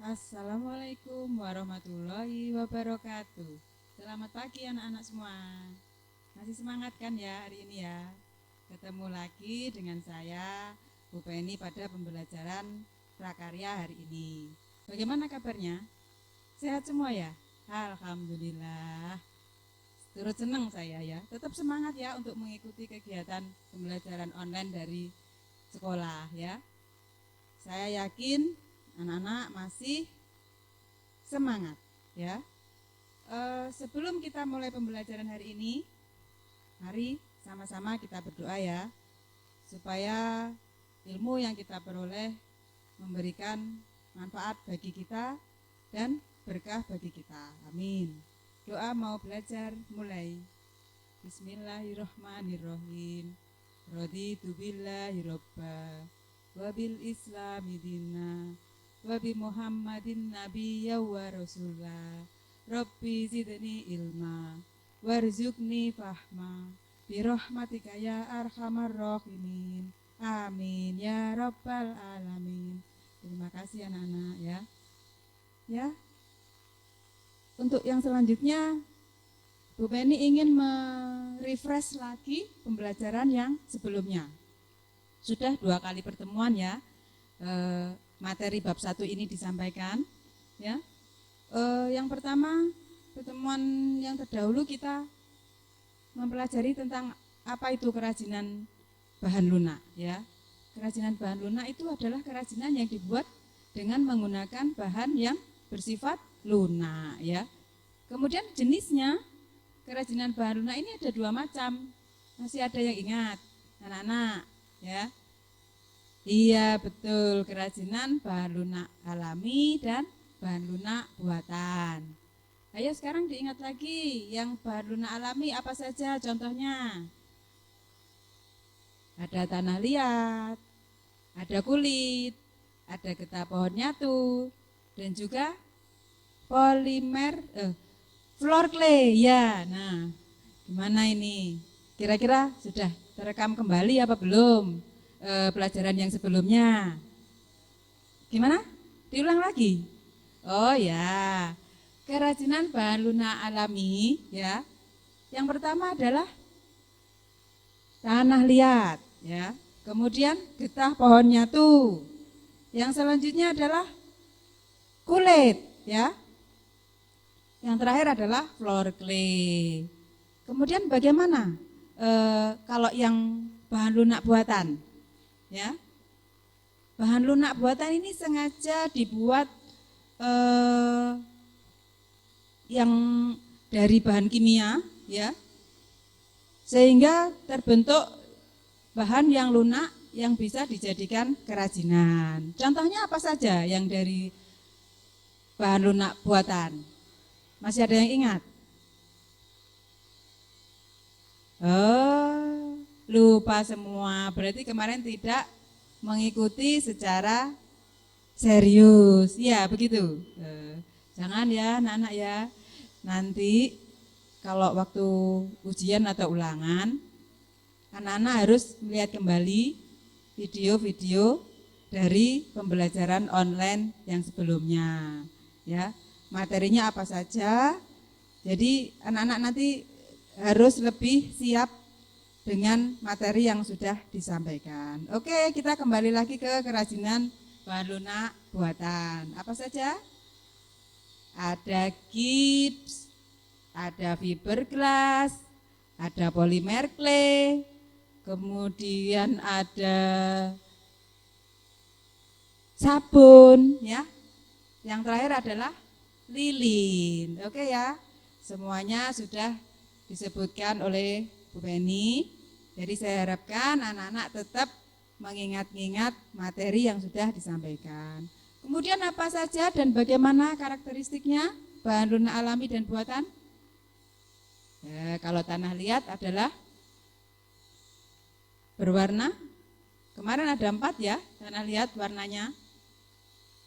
Assalamualaikum warahmatullahi wabarakatuh. Selamat pagi anak-anak semua. Masih semangat kan ya hari ini ya? Ketemu lagi dengan saya, Bu Penny pada pembelajaran prakarya hari ini. Bagaimana kabarnya? Sehat semua ya? Alhamdulillah. Turut senang saya ya. Tetap semangat ya untuk mengikuti kegiatan pembelajaran online dari sekolah ya. Saya yakin anak-anak masih semangat ya. Sebelum kita mulai pembelajaran hari ini, mari sama-sama kita berdoa ya, supaya ilmu yang kita peroleh memberikan manfaat bagi kita dan berkah bagi kita. Amin. Doa mau belajar mulai. Bismillahirrahmanirrahim. Raditu billahi robba wa bil islami dinna wa bi Muhammadin nabiyya wa rasulah. Rabbi zidni ilma warzuqni fahma bi rahmatika ya arhamar rahimin. Amin ya rabbal alamin. Terima kasih anak-anak ya. Ya. Untuk yang selanjutnya Bu Penny ingin merefresh lagi pembelajaran yang sebelumnya. Sudah 2 kali pertemuan ya, materi bab 1 ini disampaikan ya. Yang pertama, pertemuan yang terdahulu kita mempelajari tentang apa itu kerajinan bahan lunak ya. Kerajinan bahan lunak itu adalah kerajinan yang dibuat dengan menggunakan bahan yang bersifat lunak ya. Kemudian jenisnya kerajinan bahan lunak ini ada 2 macam. Masih ada yang ingat anak-anak ya? Iya betul, kerajinan bahan lunak alami dan bahan lunak buatan. Ayo sekarang diingat lagi, yang bahan lunak alami apa saja contohnya? Ada tanah liat, ada kulit, ada getah pohon nyatu, dan juga polimer floor clay ya. Nah, gimana ini? Kira-kira sudah terekam kembali apa belum pelajaran yang sebelumnya? Gimana? Diulang lagi? Oh ya, kerajinan bahan lunak alami ya. Yang pertama adalah tanah liat ya. Kemudian getah pohon nyatu. Yang selanjutnya adalah kulit ya. Yang terakhir adalah floor clay. Kemudian bagaimana kalau yang bahan lunak buatan? Ya, bahan lunak buatan ini sengaja dibuat yang dari bahan kimia, ya, sehingga terbentuk bahan yang lunak yang bisa dijadikan kerajinan. Contohnya apa saja yang dari bahan lunak buatan? Masih ada yang ingat? Oh, lupa semua. Berarti kemarin tidak mengikuti secara serius. Ya, begitu. Jangan ya, anak-anak ya. Nanti kalau waktu ujian atau ulangan, anak-anak harus melihat kembali video-video dari pembelajaran online yang sebelumnya. Ya, materinya apa saja. Jadi anak-anak nanti harus lebih siap dengan materi yang sudah disampaikan. Oke, kita kembali lagi ke kerajinan bahan lunak buatan. Apa saja? Ada gips, ada fiberglass, ada polimer clay, kemudian ada sabun, ya. Yang terakhir adalah lilin. Oke ya, semuanya sudah disebutkan oleh Bu Penny. Jadi saya harapkan anak-anak tetap mengingat-ingat materi yang sudah disampaikan. Kemudian apa saja dan bagaimana karakteristiknya bahan lunak alami dan buatan? Kalau tanah liat adalah berwarna. Kemarin ada 4 ya, tanah liat warnanya.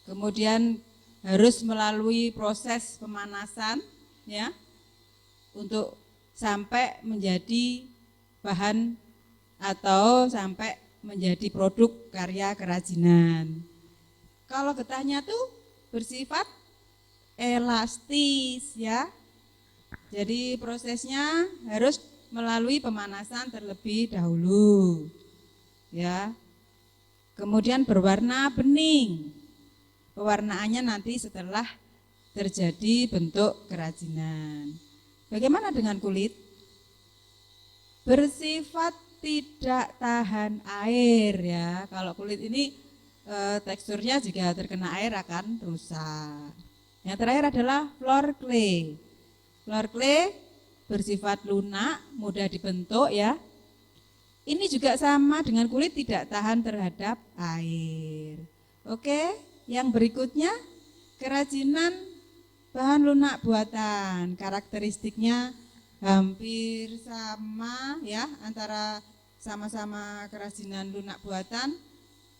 Kemudian harus melalui proses pemanasan ya, untuk sampai menjadi bahan atau sampai menjadi produk karya kerajinan. Kalau getahnya tuh bersifat elastis ya. Jadi prosesnya harus melalui pemanasan terlebih dahulu. Ya. Kemudian berwarna bening. Pewarnaannya nanti setelah terjadi bentuk kerajinan. Bagaimana dengan kulit? Bersifat tidak tahan air ya. Kalau kulit ini teksturnya jika terkena air akan rusak. Yang terakhir adalah floor clay. Floor clay bersifat lunak, mudah dibentuk ya. Ini juga sama dengan kulit, tidak tahan terhadap air. Oke, yang berikutnya kerajinan bahan lunak buatan. Karakteristiknya hampir sama ya, antara sama-sama kerajinan lunak buatan.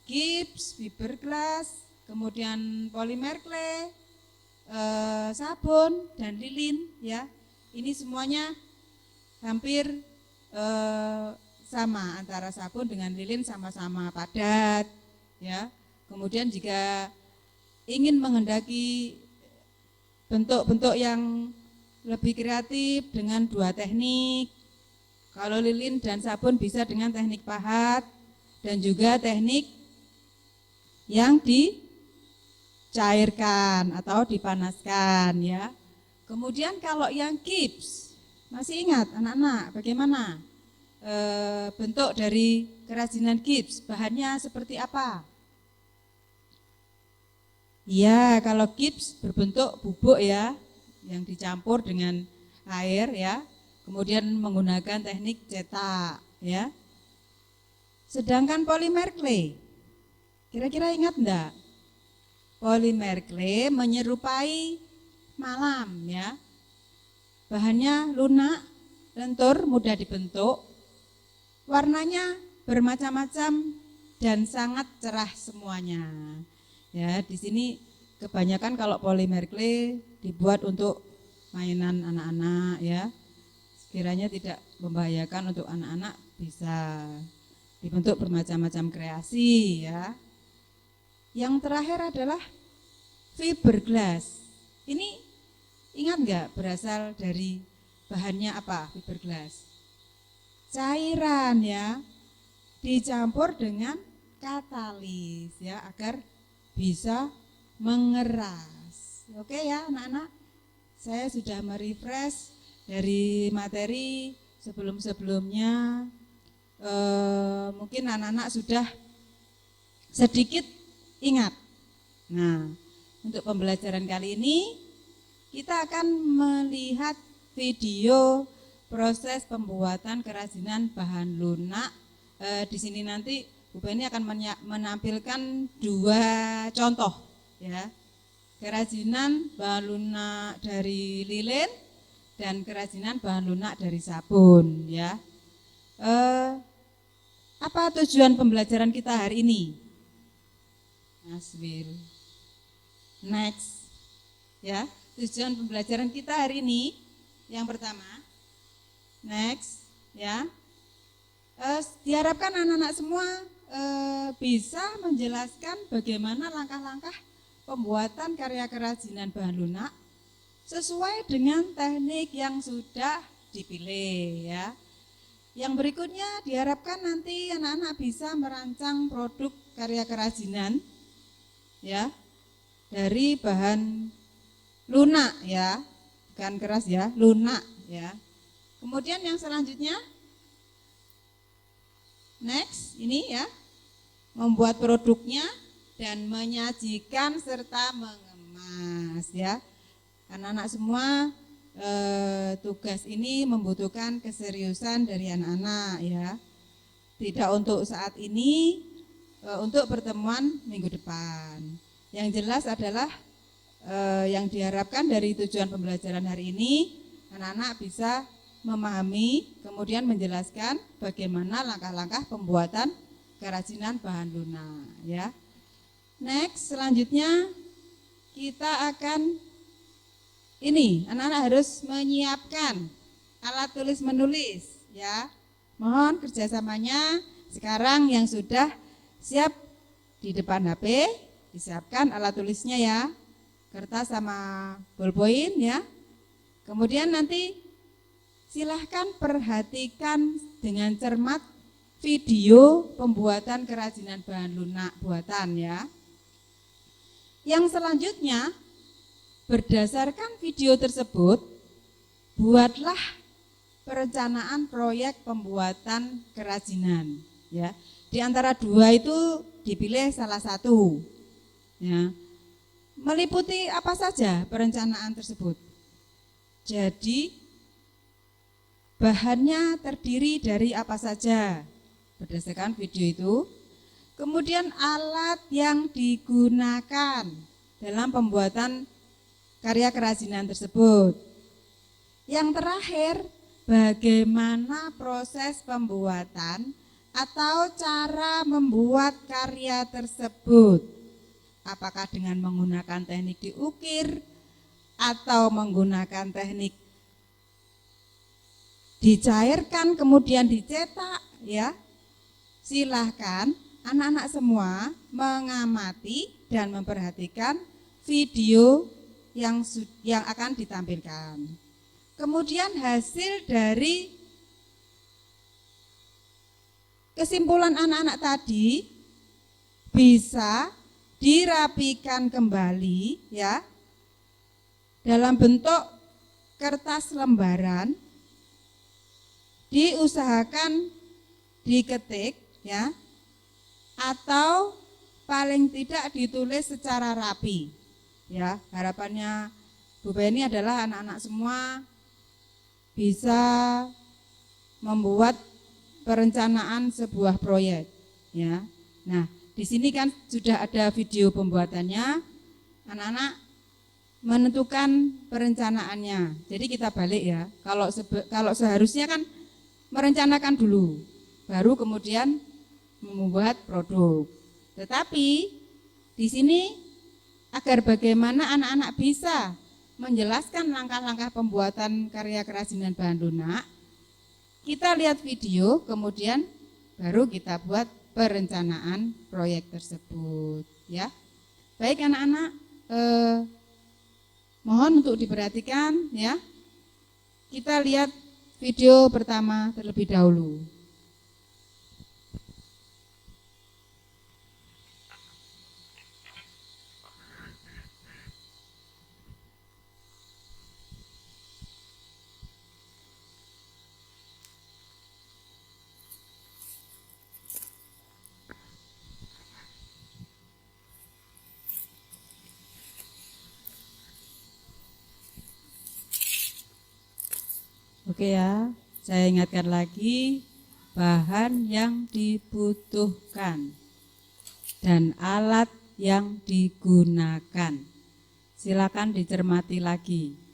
Gips, fiberglass, kemudian polimer clay, sabun dan lilin ya. Ini semuanya hampir sama, antara sabun dengan lilin sama-sama padat ya. Kemudian jika ingin menghendaki bentuk-bentuk yang lebih kreatif dengan dua teknik, kalau lilin dan sabun bisa dengan teknik pahat dan juga teknik yang dicairkan atau dipanaskan ya. Kemudian kalau yang gips, masih ingat anak-anak bagaimana bentuk dari kerajinan gips? Bahannya seperti apa? Ya, kalau gips berbentuk bubuk ya, yang dicampur dengan air ya, kemudian menggunakan teknik cetak ya. Sedangkan polimer clay, kira-kira ingat enggak? Polimer clay menyerupai malam ya. Bahannya lunak, lentur, mudah dibentuk. Warnanya bermacam-macam dan sangat cerah semuanya. Ya, di sini kebanyakan kalau polimer clay dibuat untuk mainan anak-anak ya. Sekiranya tidak membahayakan untuk anak-anak, bisa dibentuk bermacam-macam kreasi ya. Yang terakhir adalah fiberglass. Ini ingat enggak berasal dari bahannya apa fiberglass? Cairan ya, dicampur dengan katalis ya, agar bisa mengeras. Oke ya anak-anak, saya sudah merefresh dari materi sebelum-sebelumnya. Mungkin anak-anak sudah sedikit ingat. Nah, untuk pembelajaran kali ini kita akan melihat video proses pembuatan kerajinan bahan lunak. Di sini nanti Bu Beni akan menampilkan dua contoh ya. Kerajinan bahan lunak dari lilin dan kerajinan bahan lunak dari sabun ya. Apa tujuan pembelajaran kita hari ini? Mas Will. Next. Ya, tujuan pembelajaran kita hari ini yang pertama. Next, ya. Diharapkan anak-anak semua bisa menjelaskan bagaimana langkah-langkah pembuatan karya kerajinan bahan lunak sesuai dengan teknik yang sudah dipilih ya. Yang berikutnya diharapkan nanti anak-anak bisa merancang produk karya kerajinan ya dari bahan lunak ya, bukan keras ya, lunak ya. Kemudian yang selanjutnya, next ini ya, membuat produknya dan menyajikan serta mengemas ya. Anak-anak semua tugas ini membutuhkan keseriusan dari anak-anak ya. Tidak untuk saat ini, untuk pertemuan minggu depan. Yang jelas adalah yang diharapkan dari tujuan pembelajaran hari ini, anak-anak bisa memahami, kemudian menjelaskan bagaimana langkah-langkah pembuatan kerajinan bahan lunak ya. Next, selanjutnya kita akan ini, anak-anak harus menyiapkan alat tulis menulis ya. Mohon kerjasamanya. Sekarang yang sudah siap di depan HP, disiapkan alat tulisnya ya. kertas sama ballpoint ya. Kemudian nanti silahkan perhatikan dengan cermat video pembuatan kerajinan bahan lunak buatan ya. Yang selanjutnya, berdasarkan video tersebut, buatlah perencanaan proyek pembuatan kerajinan ya. Di antara dua itu dipilih salah satu ya. Meliputi apa saja perencanaan tersebut. Jadi bahannya terdiri dari apa saja berdasarkan video itu. Kemudian alat yang digunakan dalam pembuatan karya kerajinan tersebut. Yang terakhir, bagaimana proses pembuatan atau cara membuat karya tersebut. Apakah dengan menggunakan teknik diukir atau menggunakan teknik dicairkan kemudian dicetak ya. Silahkan anak-anak semua mengamati dan memperhatikan video yang akan ditampilkan. Kemudian hasil dari kesimpulan anak-anak tadi bisa dirapikan kembali ya dalam bentuk kertas lembaran, diusahakan diketik ya, atau paling tidak ditulis secara rapi ya. Harapannya Bu Beni adalah anak-anak semua bisa membuat perencanaan sebuah proyek ya. Nah, di sini kan sudah ada video pembuatannya, anak-anak menentukan perencanaannya. Jadi kita balik ya. Kalau seharusnya kan merencanakan dulu, baru kemudian membuat produk. Tetapi di sini agar bagaimana anak-anak bisa menjelaskan langkah-langkah pembuatan karya kerajinan bahan lunak, kita lihat video, kemudian baru kita buat perencanaan proyek tersebut. Ya, baik anak-anak, mohon untuk diperhatikan ya. Kita lihat video pertama terlebih dahulu. Oke ya, saya ingatkan lagi bahan yang dibutuhkan dan alat yang digunakan. Silakan dicermati lagi.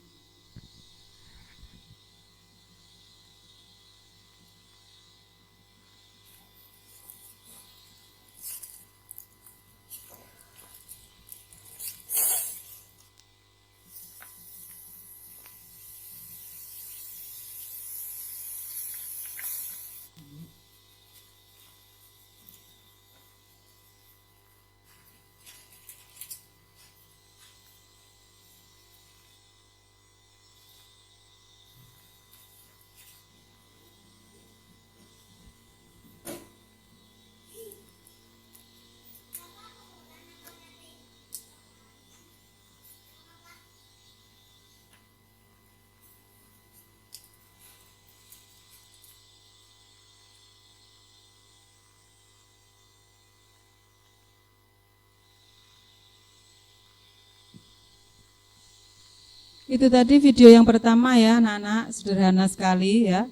Itu tadi video yang pertama ya anak-anak, sederhana sekali ya.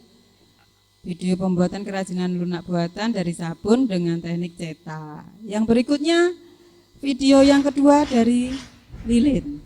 Video pembuatan kerajinan lunak buatan dari sabun dengan teknik cetak. Yang berikutnya video yang kedua dari lilin.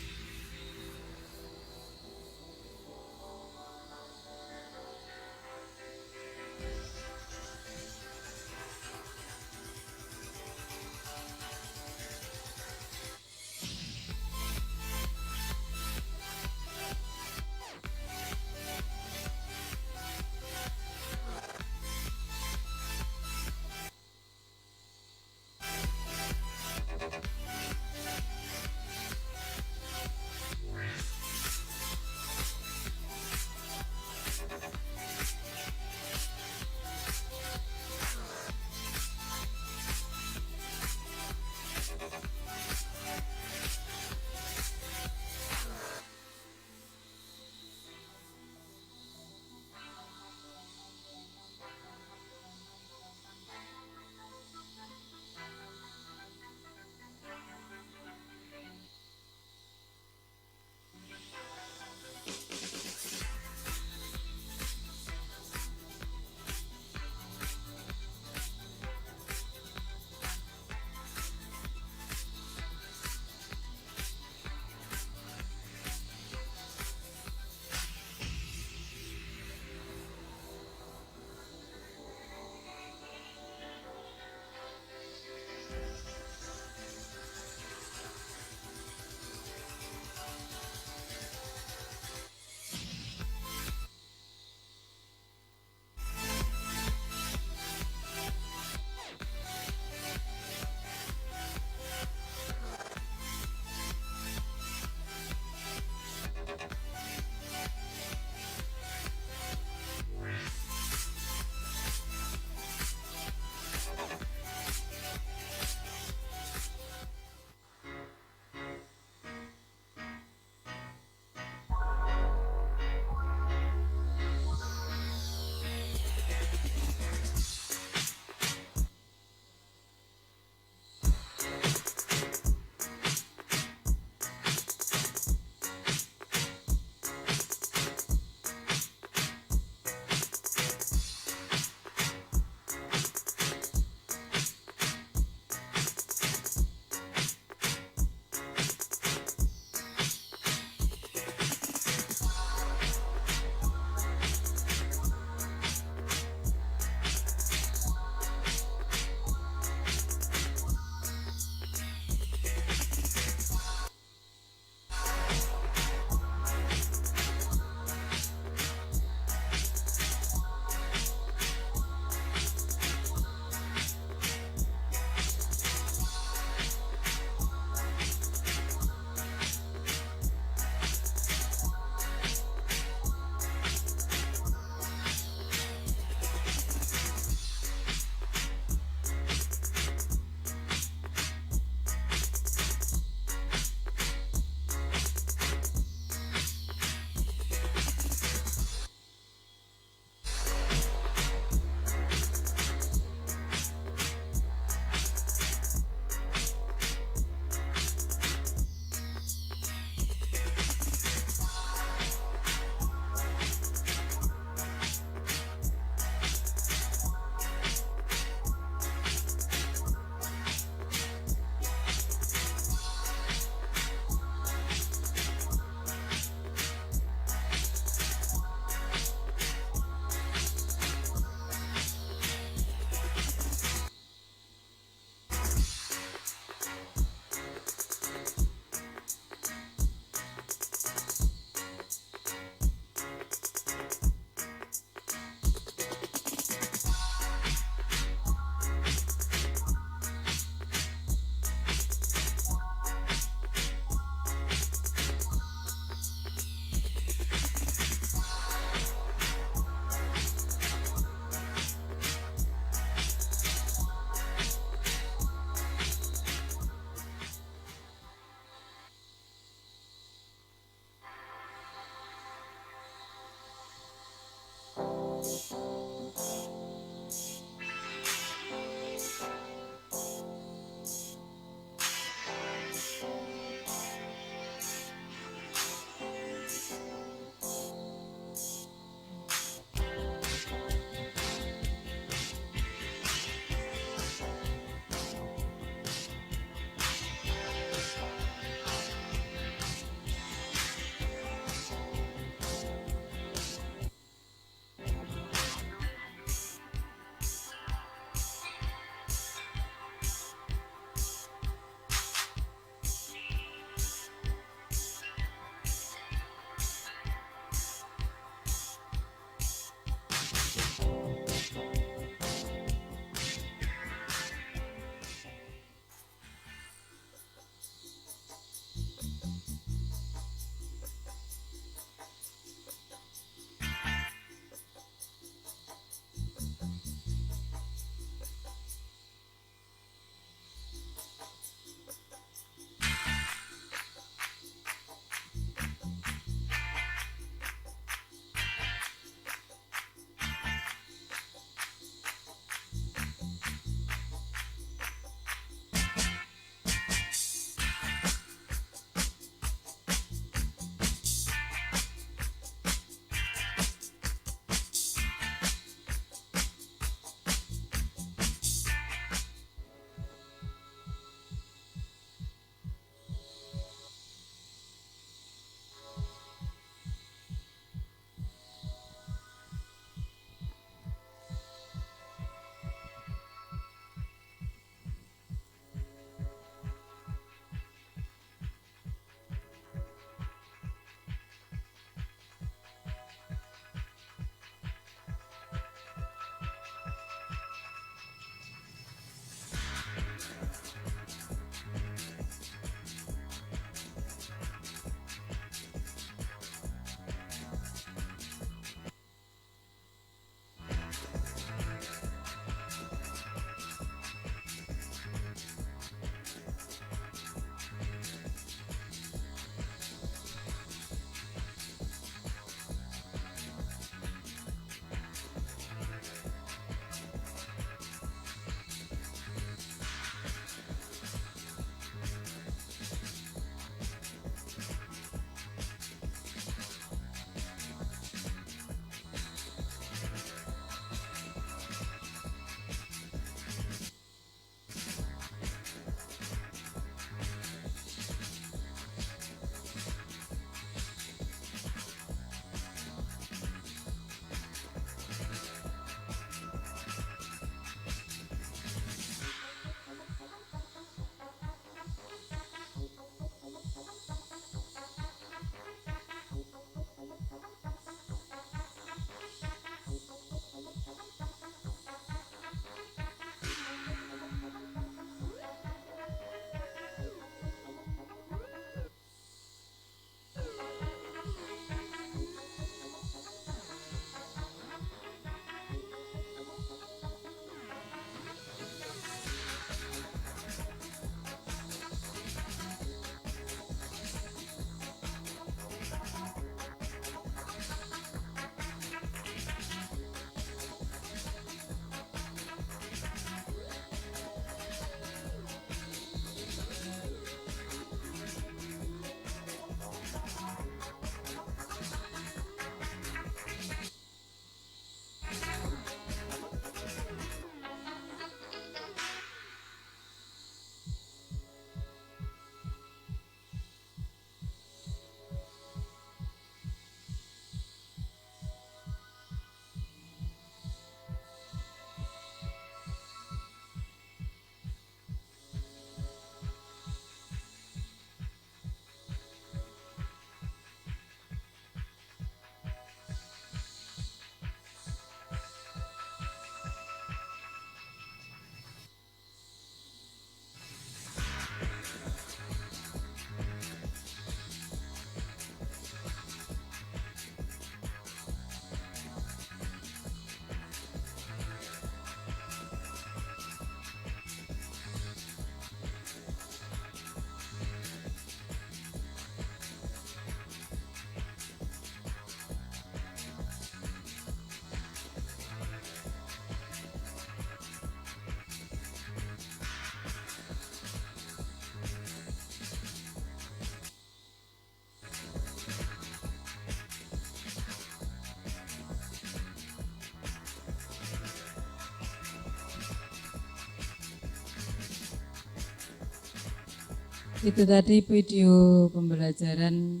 Itu tadi video pembelajaran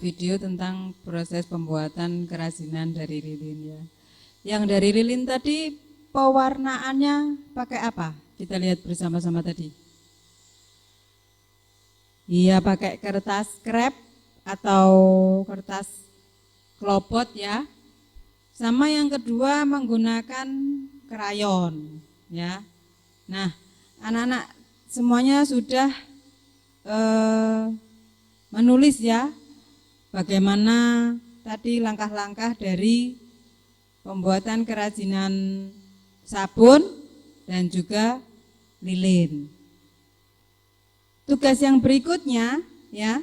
video tentang proses pembuatan kerajinan dari lilin ya. Yang dari lilin tadi pewarnaannya pakai apa? Kita lihat bersama-sama tadi. Iya, pakai kertas krep atau kertas klopot ya. Sama yang kedua menggunakan krayon ya. Nah, anak-anak semuanya sudah menulis ya, bagaimana tadi langkah-langkah dari pembuatan kerajinan sabun dan juga lilin. Tugas yang berikutnya ya,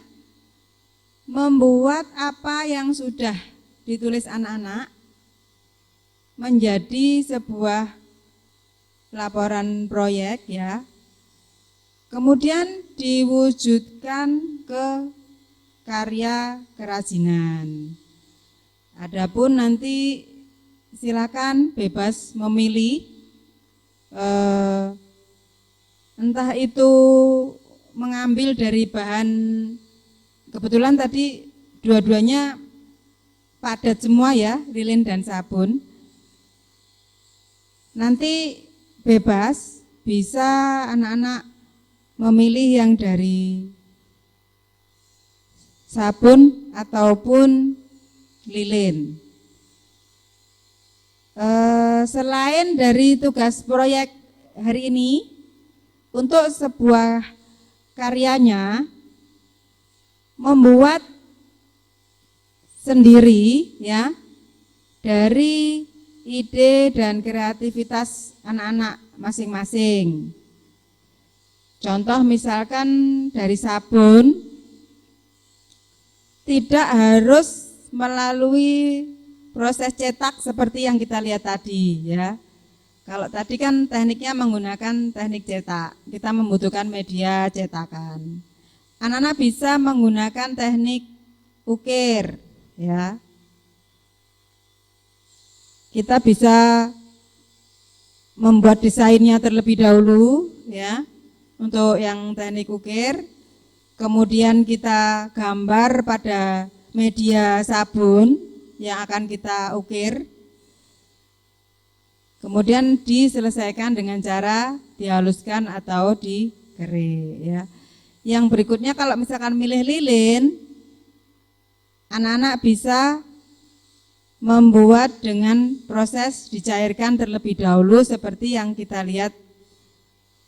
membuat apa yang sudah ditulis anak-anak menjadi sebuah laporan proyek ya. Kemudian diwujudkan ke karya kerajinan. Adapun nanti silakan bebas memilih entah itu mengambil dari bahan, kebetulan tadi dua-duanya padat semua ya, lilin dan sabun. Nanti bebas, bisa anak-anak memilih yang dari sabun ataupun lilin. Selain dari tugas proyek hari ini, untuk sebuah karyanya membuat sendiri ya dari ide dan kreativitas anak-anak masing-masing. Contoh misalkan dari sabun, tidak harus melalui proses cetak seperti yang kita lihat tadi ya. Kalau tadi kan tekniknya menggunakan teknik cetak, kita membutuhkan media cetakan. Anak-anak bisa menggunakan teknik ukir ya. Kita bisa membuat desainnya terlebih dahulu ya, untuk yang teknik ukir. Kemudian kita gambar pada media sabun yang akan kita ukir. Kemudian diselesaikan dengan cara dihaluskan atau dikere ya. Yang berikutnya kalau misalkan milih lilin, anak-anak bisa membuat dengan proses dicairkan terlebih dahulu seperti yang kita lihat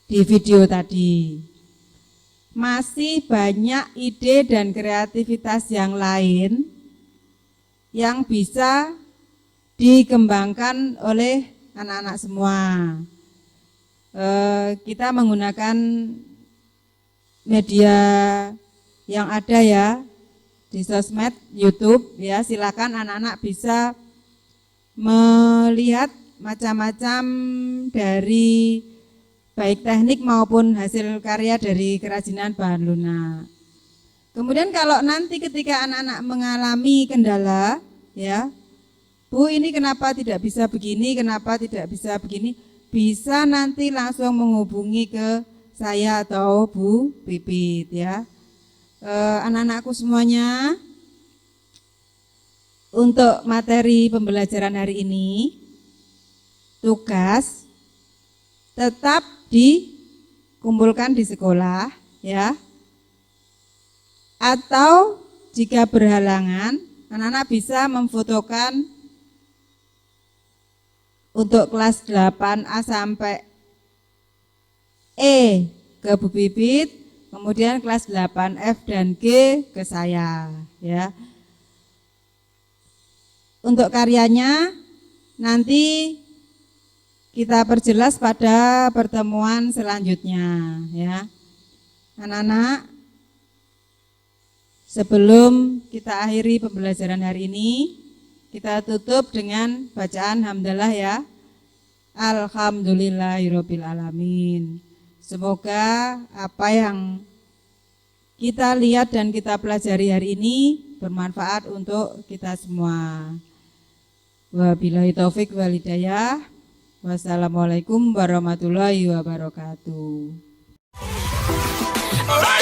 di video tadi. Masih banyak ide dan kreativitas yang lain yang bisa dikembangkan oleh anak-anak semua. Kita menggunakan media yang ada ya di sosmed, YouTube ya, silakan anak-anak bisa melihat macam-macam dari baik teknik maupun hasil karya dari kerajinan bahan lunak. Kemudian kalau nanti ketika anak-anak mengalami kendala ya, Bu ini kenapa tidak bisa begini, kenapa tidak bisa begini, bisa nanti langsung menghubungi ke saya atau Bu Pipit ya. Anak-anakku semuanya, untuk materi pembelajaran hari ini, tugas tetap dikumpulkan di sekolah ya. Atau jika berhalangan, anak-anak bisa memfotokan untuk kelas 8A sampai E ke Bu Pipit, kemudian kelas 8F dan G ke saya ya. Untuk karyanya nanti kita perjelas pada pertemuan selanjutnya ya. Anak-anak, sebelum kita akhiri pembelajaran hari ini, kita tutup dengan bacaan hamdalah ya. Alhamdulillahirabbil alamin. Semoga apa yang kita lihat dan kita pelajari hari ini bermanfaat untuk kita semua. Wabillahi taufik wal hidayah. Wassalamualaikum warahmatullahi wabarakatuh. Alright.